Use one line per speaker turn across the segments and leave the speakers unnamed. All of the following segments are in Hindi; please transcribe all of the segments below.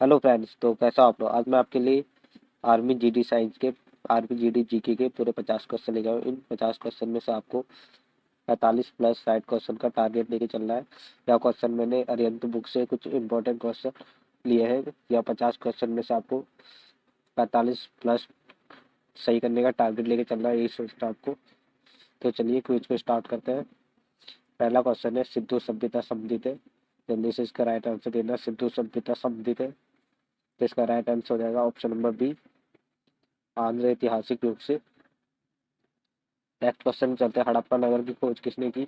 हेलो फ्रेंड्स, तो कैसा हो आप लोग। आज मैं आपके लिए आर्मी जीडी साइंस के आर्मी जीडी जीके के पूरे 50 क्वेश्चन लेके आया हूँ। इन 50 क्वेश्चन में से आपको 45 प्लस 60 क्वेश्चन का टारगेट लेके चलना है। यह क्वेश्चन मैंने अरिहंत बुक से कुछ इंपॉर्टेंट क्वेश्चन लिए हैं। या 50 क्वेश्चन में से आपको 45 प्लस सही करने का टारगेट लेके चलना है, यही सोचता आपको। तो चलिए क्विज को स्टार्ट करते हैं। पहला क्वेश्चन है, सिंधु सभ्यता समृद्ध है। जल्दी से इसका राइट आंसर देना। सिंधु सभ्यता समृद्ध है, तो इसका राइट आंसर हो जाएगा ऑप्शन नंबर बी, आंध्र। ऐतिहासिक रूप से। नेक्स्ट क्वेश्चन चलते हैं, हड़प्पा नगर की खोज किसने की।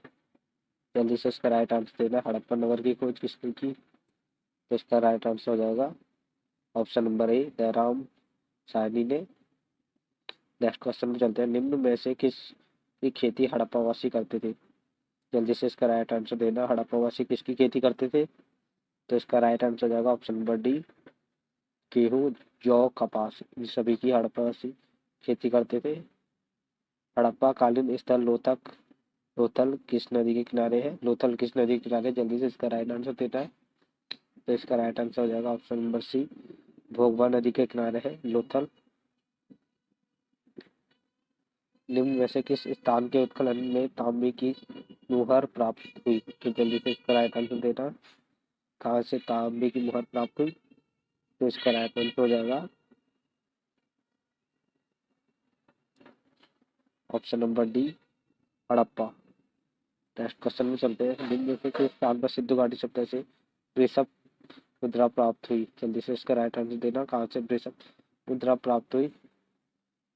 जल्दी से इसका राइट आंसर देना। हड़प्पा नगर की खोज किसने की, तो इसका राइट आंसर हो जाएगा option number A, Dayaram Sahni ने। नेक्स्ट क्वेश्चन में चलते हैं, निम्न में से किस की खेती हड़प्पावासी करते थे। जल्दी से इसका राइट आंसर देना। हड़प्पावासी किसकी खेती करते थे, तो इसका राइट आंसर हो जाएगा ऑप्शन नंबर डी, गेहूं, जौ, कपास। इन सभी की हड़प्पावासी खेती करते थे। हड़प्पा कालीन स्थल लोथल किस नदी के किनारे है। लोथल किस नदी के किनारे, जल्दी से इसका राइट आंसर देता है। तो इसका राइट आंसर हो जाएगा ऑप्शन नंबर सी, भोगवा नदी के किनारे है लोथल। निम्न में से किस स्थान के उत्खनन में तांबे की मुहर प्राप्त हुई, तो जल्दी से इसका राइट आंसर देना। कहाँ से तांबे की मुहर प्राप्त हुई, तो इसका राइट आंसर हो जाएगा option number D, Harappa. Next question में चलते हैं, निम्न में से किस स्थान पर सिंधु घाटी सभ्यता से वृषभ मुद्रा प्राप्त हुई। जल्दी से इसका राइट आंसर देना। कहाँ से वृषभ मुद्रा प्राप्त हुई।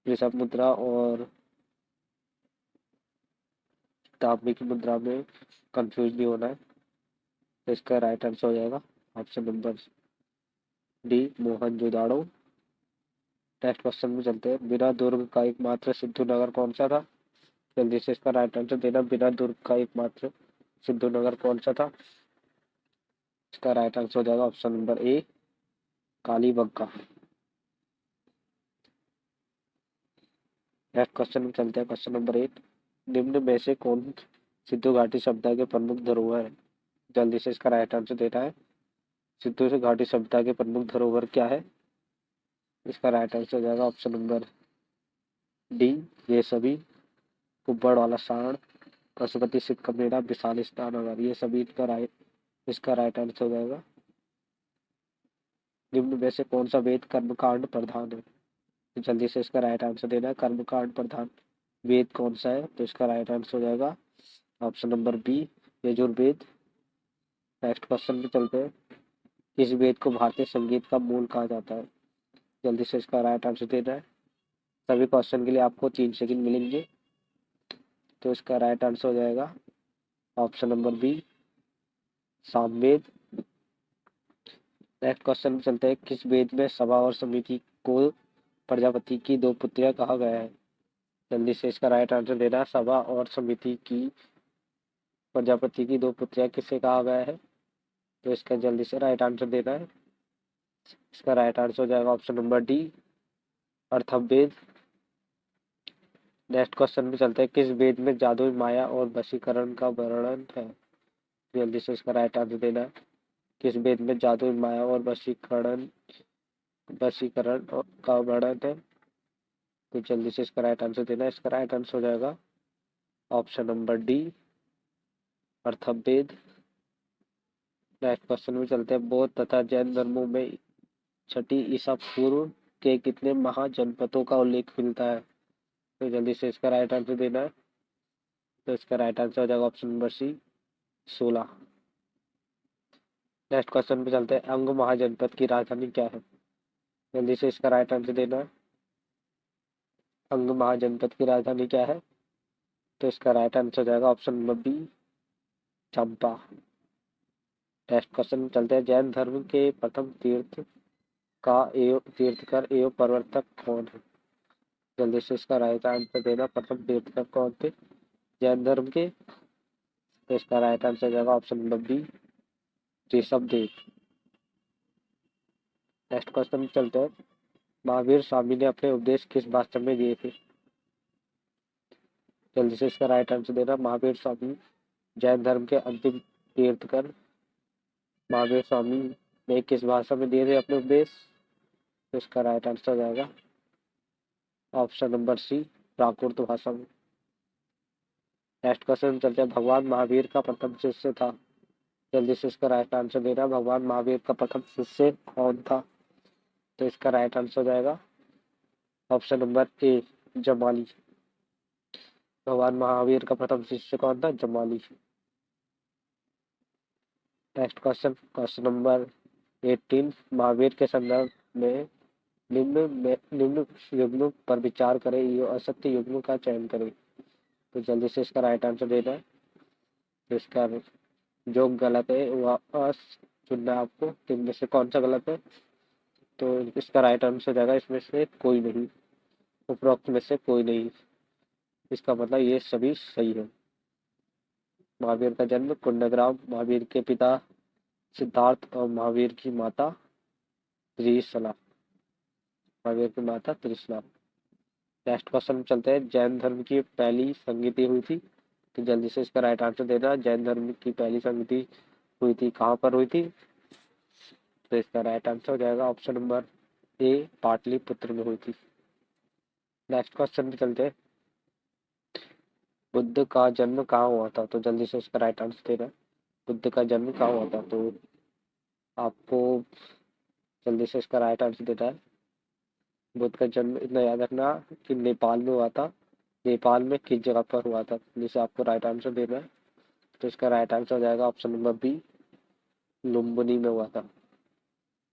वृषभ मुद्रा और तांबे की मुद्रा में कंफ्यूज नहीं होना है, तो इसका राइट आंसर हो जाएगा option number D, Mohenjodaro. Next question में चलते हैं, बिना दुर्ग का एकमात्र सिंधु नगर कौन सा था। जल्दी से इसका राइट आंसर देना। बिना दुर्ग का एकमात्र सिंधु नगर कौन सा था, इसका राइट आंसर हो जाएगा option number A, Kalibangan. Next question में चलते हैं, क्वेश्चन नंबर 8, निम्न में से कौन सिंधु घाटी सभ्यता के प्रमुख धरोहर है। जल्दी से इसका राइट आंसर देना है। सिंधु घाटी सभ्यता के प्रमुख धरोहर क्या है, इसका राइट आंसर हो जाएगा ऑप्शन नंबर डी, ये सभी, कुब्बड़ वाला सांड, पशुपति सिक्का मेरा, विशाल स्नानगर। ये सभी इसका राइट आंसर हो जाएगा। निम्न में से कौन सा वेद कर्मकांड प्रधान है, तो जल्दी से इसका राइट आंसर देना है। कर्मकांड प्रधान वेद कौन सा है, तो इसका राइट आंसर हो जाएगा option number B, Yajurveda. Next question पे चलते हैं, किस वेद को भारतीय संगीत का मूल कहा जाता है। जल्दी से इसका राइट आंसर देना है। सभी क्वेश्चन के लिए आपको 3 सेकंड मिलेंगे, तो इसका राइट आंसर हो जाएगा option number B, Samaveda. Next question में चलते हैं, किस वेद में सभा और समिति को प्रजापति की दो पुत्रियां कहा गया है। जल्दी से इसका राइट आंसर देना। सभा और समिति की प्रजापति की दो पुत्रियां किसे कहा गया है, तो इसका जल्दी से राइट आंसर देना है। इसका राइट आंसर हो जाएगा option number D, Atharvaveda. Next question में चलते हैं, किस वेद में जादू, माया और वशीकरण का वर्णन है। जल्दी से इसका राइट आंसर देना है। किस वेद में जादू, माया और वशीकरण का वर्णन है, तो जल्दी से इसका राइट आंसर देना है। इसका राइट आंसर हो जाएगा option number D, Atharvaveda. Next question में चलते हैं, बौद्ध तथा जैन धर्मों में छठी ईसा पूर्व के कितने महाजनपदों का उल्लेख मिलता है, तो जल्दी से इसका राइट आंसर देना है। तो इसका राइट आंसर हो जाएगा option number C, 16। Next question पे चलते हैं, अंग महाजनपद की राजधानी क्या है। जल्दी से इसका राइट आंसर देना है। अंग महाजनपद की राजधानी क्या है, तो इसका राइट आंसर हो जाएगा ऑप्शन नंबर बी, चंपा। नेक्स्ट क्वेश्चन में चलते हैं, जैन धर्म के प्रथम तीर्थकर एवं प्रवर्तक कौन है। जल्दी से इसका राइट आंसर देना। प्रथम तीर्थकर कौन थे जैन धर्म के, तो इसका राइट आंसर हो जाएगा option number B, Rishabhdev. Next question में चलते हैं, महावीर स्वामी ने अपने उपदेश किस भाषा में दिए थे। जल्दी से इसका राइट आंसर देना। महावीर स्वामी जैन धर्म के अंतिम तीर्थकर महावीर स्वामी वे किस भाषा में दिए थे अपने उपदेश? तो इसका राइट आंसर हो जाएगा ऑप्शन नंबर सी, प्राकृत भाषा में। नेक्स्ट क्वेश्चन चलते हैं, भगवान महावीर का प्रथम शिष्य था। जल्दी से इसका राइट आंसर देना। भगवान महावीर का प्रथम शिष्य कौन था? तो इसका राइट आंसर हो जाएगा ऑप्शन नंबर ए, जमाली। भगवान महावीर का प्रथम शिष्य कौन था? Jamali. Next question, question number 18, Mahavir के संदर्भ में निम्न युग्मों पर विचार करें, ये असत्य युग्मों का चयन करें। तो जल्दी से इसका राइट आंसर देना है। तो इसका जो गलत है वह चुनना है आपको, तो इनमें से कौन सा गलत है? तो इसका राइट आंसर हो जाएगा इसमें से कोई नहीं, उपरोक्त में से कोई नहीं। इसका मतलब ये सभी सही है। महावीर का जन्म कुंडग्राम, महावीर के पिता सिद्धार्थ और महावीर की माता त्रिशला। महावीर की माता त्रिशला। नेक्स्ट क्वेश्चन चलते हैं, जैन धर्म की पहली संगति हुई थी। तो जल्दी से इसका राइट आंसर देना। जैन धर्म की पहली संगति हुई थी, कहाँ पर हुई थी? तो इसका राइट आंसर हो जाएगा ऑप्शन नंबर ए, पाटलिपुत्र में हुई थी। नेक्स्ट क्वेश्चन पे चलते हैं, बुद्ध का जन्म कहाँ हुआ था? तो जल्दी से इसका राइट आंसर देना। बुद्ध का जन्म कहाँ हुआ था? तो आपको जल्दी से इसका राइट आंसर देना है। बुद्ध का जन्म इतना याद रखना कि नेपाल में हुआ था। नेपाल में किस जगह पर हुआ था, जिसे आपको राइट आंसर देना है। तो इसका राइट आंसर हो जाएगा ऑप्शन नंबर बी, लुम्बिनी में हुआ था।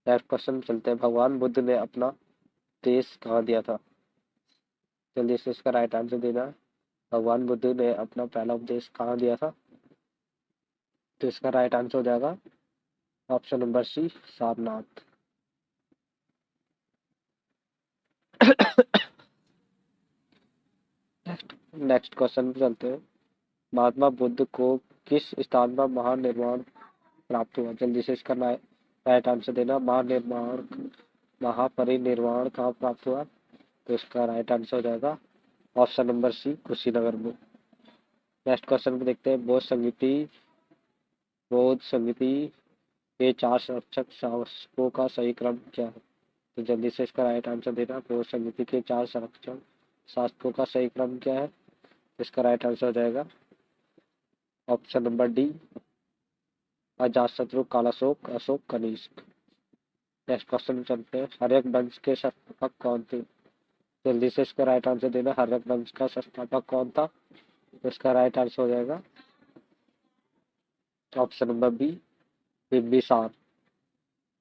नेक्स्ट क्वेश्चन चलते हैं, भगवान बुद्ध ने अपना देश कहाँ दिया था? जल्दी से इसका राइट आंसर देना है। भगवान बुद्ध ने अपना पहला उपदेश कहाँ दिया था? तो इसका राइट आंसर हो जाएगा option number C, Sarnath. Next question पे चलते हैं, महात्मा बुद्ध को किस स्थान पर महानिर्वाण प्राप्त हुआ? जल्दी से इसका राइट आंसर देना। महानिर्वाण, महापरिनिर्वाण कहाँ प्राप्त हुआ? तो इसका राइट आंसर हो जाएगा ऑप्शन नंबर सी, कुशीनगर में। नेक्स्ट क्वेश्चन पे देखते हैं, बौद्ध संगीति के 4 संरक्षक शासकों का सही क्रम क्या है? तो जल्दी से इसका राइट आंसर देना। बौद्ध संगीति के 4 संरक्षक शासकों का सही क्रम क्या है? इसका राइट आंसर हो जाएगा option number D, Ajatashatru, Kalashoka, Ashoka, Kanishka. Next question चलते हैं, हर्यक वंश के संस्थापक कौन थे? जल्दी से इसका राइट आंसर देना। हर्यक वंश का संस्थापक कौन था? तो इसका राइट आंसर हो जाएगा option number B, Bimbisara.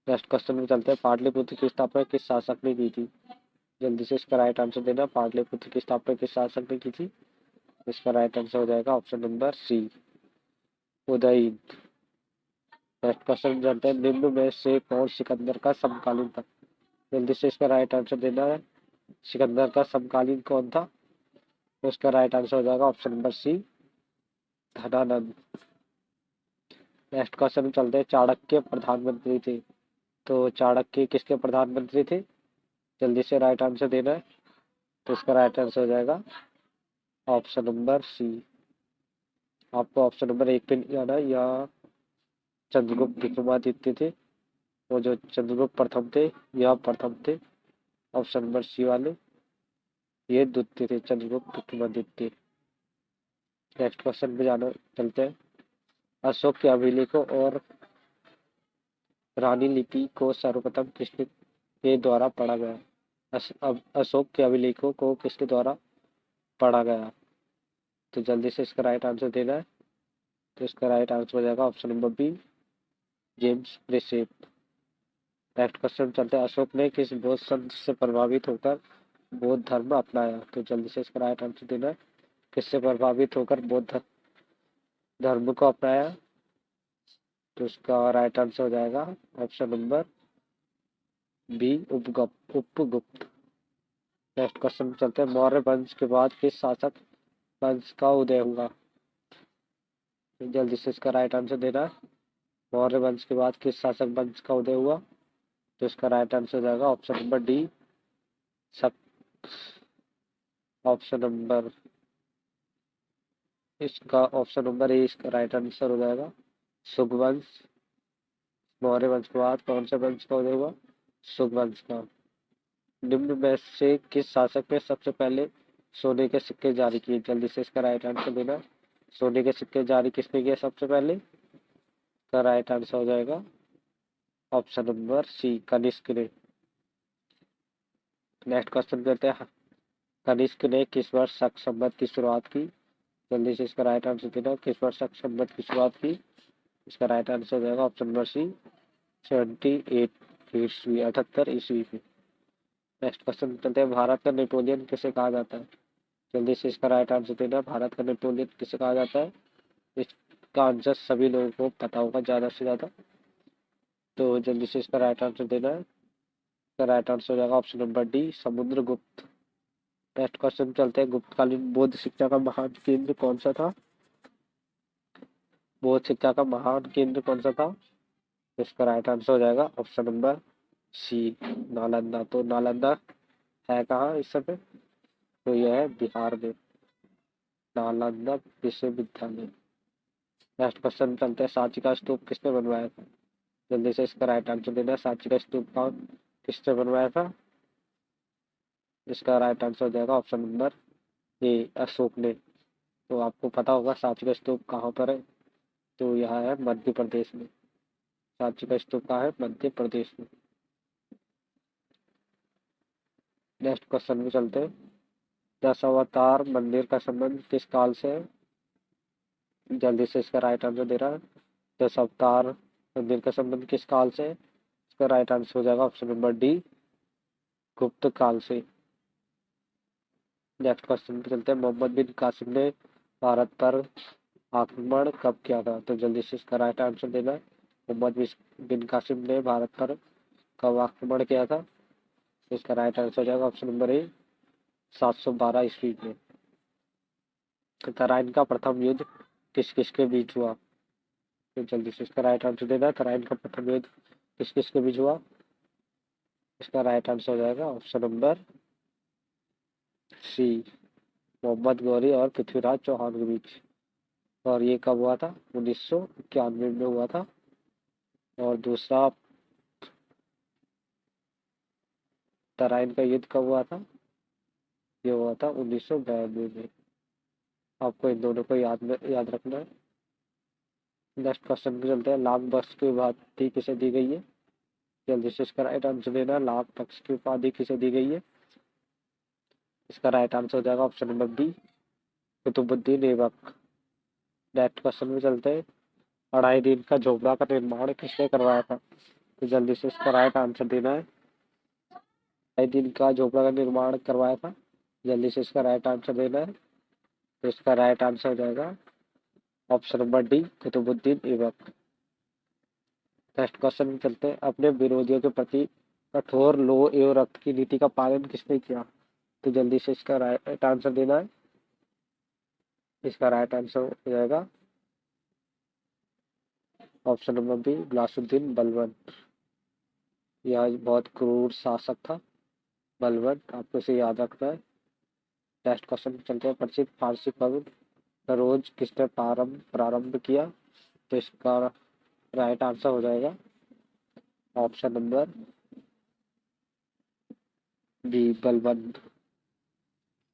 Next question में चलते हैं, पाटलिपुत्र की स्थापना किस शासक ने की थी? जल्दी से इसका राइट आंसर देना। पाटलिपुत्र की स्थापना किस शासक ने की थी? इसका राइट आंसर हो जाएगा option number C, Udayin. Next question चलते हैं, निम्न में से कौन सिकंदर का समकालीन था? जल्दी से इसका राइट आंसर देना है। सिकंदर का समकालीन कौन था? तो इसका राइट आंसर हो जाएगा option number C, Dhanananda. Next question में चलते हैं, चाणक्य प्रधानमंत्री थे। तो चाणक्य किसके प्रधानमंत्री थे? जल्दी से राइट आंसर देना है। तो इसका राइट आंसर हो जाएगा ऑप्शन नंबर सी। आपको ऑप्शन नंबर एक पे नहीं जाना, या चंद्रगुप्त विक्रमादित्य थे। वो जो चंद्रगुप्त प्रथम थे, यह प्रथम थे। ऑप्शन नंबर सी वाले ये द्वितीय थे, चंद्रगुप्त विक्रमादित्य। नेक्स्ट क्वेश्चन पे जाना चलते हैं, अशोक के अभिलेखों और रानी लिपि को सर्वप्रथम के द्वारा पढ़ा गया? अशोक के अभिलेखों को किसके द्वारा पढ़ा गया? तो जल्दी से इसका राइट आंसर देना है। तो इसका राइट आंसर हो जाएगा option number B, James Prinsep. Next question चलते हैं, अशोक ने किस बौद्ध संत से प्रभावित होकर बौद्ध धर्म अपनाया? तो जल्दी से इसका राइट आंसर देना है। किससे प्रभावित होकर बौद्ध धर्म को अपनाया? तो इसका राइट आंसर हो जाएगा option number B, Upagupta. Next question चलते हैं, मौर्य वंश के बाद किस शासक वंश का उदय हुआ? तो जल्दी से इसका राइट आंसर देना है। मौर्य वंश के बाद किस शासक वंश का उदय हुआ? तो इसका राइट आंसर हो जाएगा ऑप्शन नंबर डी, सब। ऑप्शन नंबर इसका ऑप्शन नंबर ए इसका राइट आंसर हो जाएगा, सुगवंश। मौर्य वंश के बाद कौन से वंश का उदय हुआ? शुंग वंश का। निम्न में से किस शासक ने सबसे पहले सोने के सिक्के जारी किए? जल्दी से इसका राइट आंसर देना। सोने के सिक्के जारी किसने किया सबसे पहले? इसका राइट आंसर हो जाएगा ऑप्शन नंबर सी, कनिष्क ने। नेक्स्ट क्वेश्चन करते हैं, कनिष्क ने किस वर्ष शक संवत की शुरुआत की? जल्दी से इसका राइट आंसर देना। किस वर्ष शक संवत की शुरुआत की? इसका राइट आंसर हो जाएगा ऑप्शन नंबर सी, 78 ईस्वी, 78 ईस्वी में। नेक्स्ट क्वेश्चन चलते हैं, भारत का नेपोलियन किसे कहा जाता है? जल्दी से इसका राइट आंसर देना। भारत का नेपोलियन किसे कहा जाता है? इसका आंसर सभी लोगों को पता होगा ज़्यादा से ज़्यादा, तो जल्दी से इसका राइट आंसर देना है। इसका राइट आंसर हो जाएगा option number D, Samudragupta. Next question चलते हैं, गुप्तकालीन बौद्ध शिक्षा का महान केंद्र कौन सा था? बौद्ध शिक्षा का महान केंद्र कौन सा था? इसका राइट आंसर हो जाएगा ऑप्शन नंबर सी, नालंदा। तो नालंदा है कहाँ इस समय? तो यह है बिहार में, नालंदा विश्वविद्यालय। नेक्स्ट क्वेश्चन चलते हैं, सांची का स्तूप किसने बनवाया था? जल्दी से इसका राइट आंसर देना। सांची का स्तूप का किसने बनवाया था? इसका राइट आंसर हो जाएगा ऑप्शन नंबर ए, अशोक ने। तो आपको पता होगा सांची का स्तूप कहाँ पर है? तो यह है मध्य प्रदेश में। सांची का स्तूप कहाँ है? मध्य प्रदेश में। नेक्स्ट क्वेश्चन में चलते हैं, दशावतार मंदिर का संबंध किस काल से है? जल्दी से इसका राइट आंसर दे रहा है। दशावतार मंदिर का संबंध किस काल से है? इसका राइट आंसर हो जाएगा ऑप्शन नंबर डी, गुप्त काल से। नेक्स्ट क्वेश्चन पे चलते हैं, मोहम्मद बिन कासिम ने भारत पर आक्रमण कब किया था? तो जल्दी से इसका राइट आंसर देना है। मोहम्मद बिन कासिम ने भारत पर कब आक्रमण किया था? इसका राइट आंसर हो जाएगा ऑप्शन नंबर ए, 712 ईस्वी में। तराइन का प्रथम युद्ध किस किस के बीच हुआ? तो जल्दी से इसका राइट आंसर देना है। तराइन का प्रथम युद्ध किस किस के बीच हुआ? इसका राइट आंसर हो जाएगा option number C, Mohammad Ghori और पृथ्वीराज चौहान के बीच। और ये कब हुआ था? 1991 में हुआ था। और दूसरा, तराइन का युद्ध कब हुआ था? ये हुआ था 1992 में। आपको इन दोनों को याद रखना है। नेक्स्ट क्वेश्चन पे चलते हैं, लाभ पक्ष की उपाधि किसे दी गई है? जल्दी से इसका राइट आंसर देना। लाभ पक्ष की उपाधि किसे दी गई है? इसका राइट आंसर हो जाएगा option number B, Qutubuddin Aibak. Next question में चलते हैं, 2.5 दिन का झोपड़ा का निर्माण किसने करवाया था? तो जल्दी से इसका राइट आंसर देना है। 2.5 दिन का झोपड़ा का निर्माण करवाया था। जल्दी से इसका राइट आंसर देना है। तो इसका राइट आंसर हो जाएगा option number D, Qutubuddin Aibak. Next question में चलते हैं, अपने विरोधियों के प्रति कठोर लोह एवं रक्त की नीति का पालन किसने किया? तो जल्दी से इसका राइट आंसर देना है। इसका राइट आंसर हो जाएगा option number B, Ghiyasuddin Balban. यह बहुत क्रूर शासक था बलबन, आपको इसे याद रखना है। नेक्स्ट क्वेश्चन चलते हैं, प्रसिद्ध फारसी कवि सरोज किसने प्रारंभ किया? तो इसका राइट आंसर हो जाएगा option number B, Balban.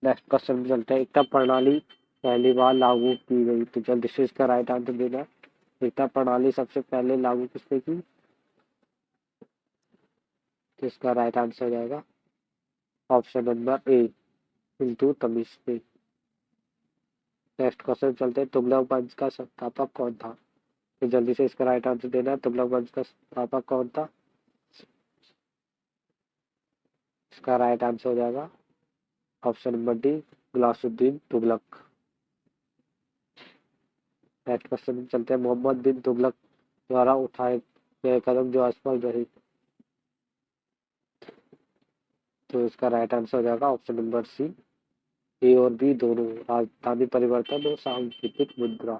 Next question में चलते हैं, एकता प्रणाली पहली बार लागू की गई? तो जल्दी से इसका राइट आंसर देना है। एकता प्रणाली सबसे पहले लागू किसने की? तो इसका राइट आंसर हो जाएगा ऑप्शन नंबर ए, इल्तुतमिश ने। नेक्स्ट क्वेश्चन चलते हैं, तुगलक वंश का संस्थापक कौन था? तो जल्दी से इसका राइट आंसर देना है। तुगलक वंश का संस्थापक कौन था? इसका राइट आंसर हो जाएगा option number D, Ghiyasuddin Tughlaq. Next question में चलते हैं, मोहम्मद बिन तुगलक द्वारा उठाए गए कदम जो असफल रहे? तो इसका राइट आंसर हो जाएगा ऑप्शन नंबर सी, ए और बी दोनों, राजधानी परिवर्तन और सांकेतिक मुद्रा,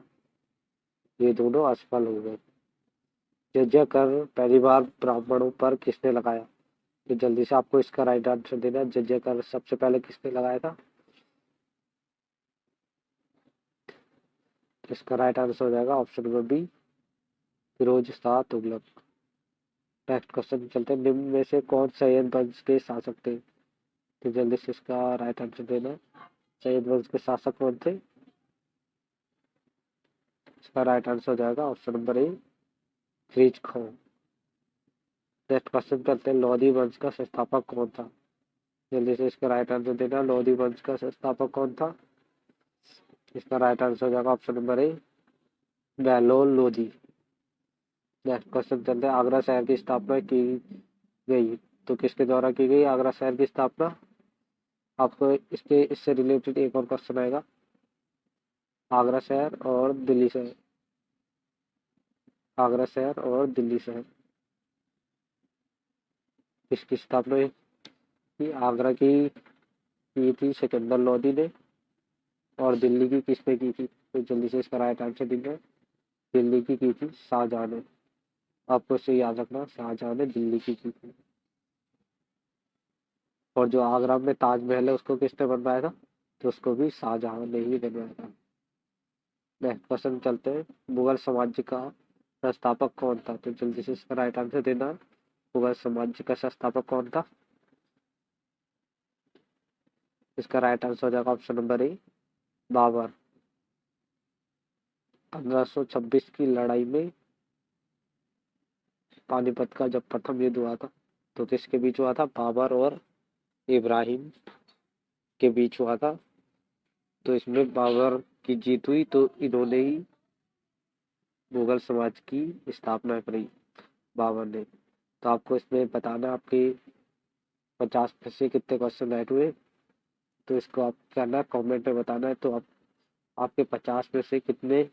ये दोनों असफल हो गए। जजिया कर पहली बार ब्राह्मणों पर किसने लगाया? तो जल्दी से आपको इसका राइट आंसर देना है। जजिया कर सबसे पहले किसने लगाया था? इसका राइट आंसर हो जाएगा option number B, Firoz Shah Tughlaq. Next question चलते हैं, निम्न में से कौन सैयद वंश के शासक थे? तो जल्दी से इसका राइट आंसर देना। सैयद वंश के शासक कौन थे? इसका राइट आंसर हो जाएगा ऑप्शन नंबर ए, फ्रीज खान। नेक्स्ट क्वेश्चन चलते हैं, लोधी वंश का संस्थापक कौन था? जल्दी से इसका राइट आंसर देना। लोधी वंश का संस्थापक कौन था? इसका राइट आंसर हो जाएगा ऑप्शन नंबर ए, बहलोल लोधी। नेक्स्ट क्वेश्चन चलते हैं, आगरा शहर की स्थापना की गई तो किसके द्वारा की गई आगरा शहर की स्थापना? आपको इससे रिलेटेड एक और क्वेश्चन आएगा। आगरा शहर और दिल्ली शहर, आगरा शहर और दिल्ली शहर किसकी स्थापना की? आगरा की थी सिकंदर लोधी ने, और दिल्ली की किसने की थी? तो जल्दी से इसका राइट आंसर देंगे। दिल्ली की थी शाहजहां ने। आपको इसे याद रखना, शाहजहां ने दिल्ली की थी। और जो आगरा में ताजमहल है उसको किसने बनवाया था? तो उसको भी शाहजहां ने ही बनवाया था। नेक्स्ट क्वेश्चन चलते हैं, मुगल साम्राज्य का संस्थापक कौन था? तो जल्दी से इसका राइट आंसर देना। मुगल साम्राज्य का संस्थापक कौन था? इसका राइट आंसर हो जाएगा ऑप्शन नंबर ए, बाबर। 1526 की लड़ाई में पानीपत का जब प्रथम युद्ध हुआ था तो किसके बीच हुआ था? बाबर और इब्राहिम के बीच हुआ था। तो इसमें बाबर की जीत हुई, तो इन्होंने ही मुगल समाज की स्थापना करी, बाबर ने। तो आपको इसमें बताना आपके 50 में से कितने क्वेश्चन राइट हुए। तो इसको आप करना कमेंट में बताना है, तो आप आपके 50 में से कितने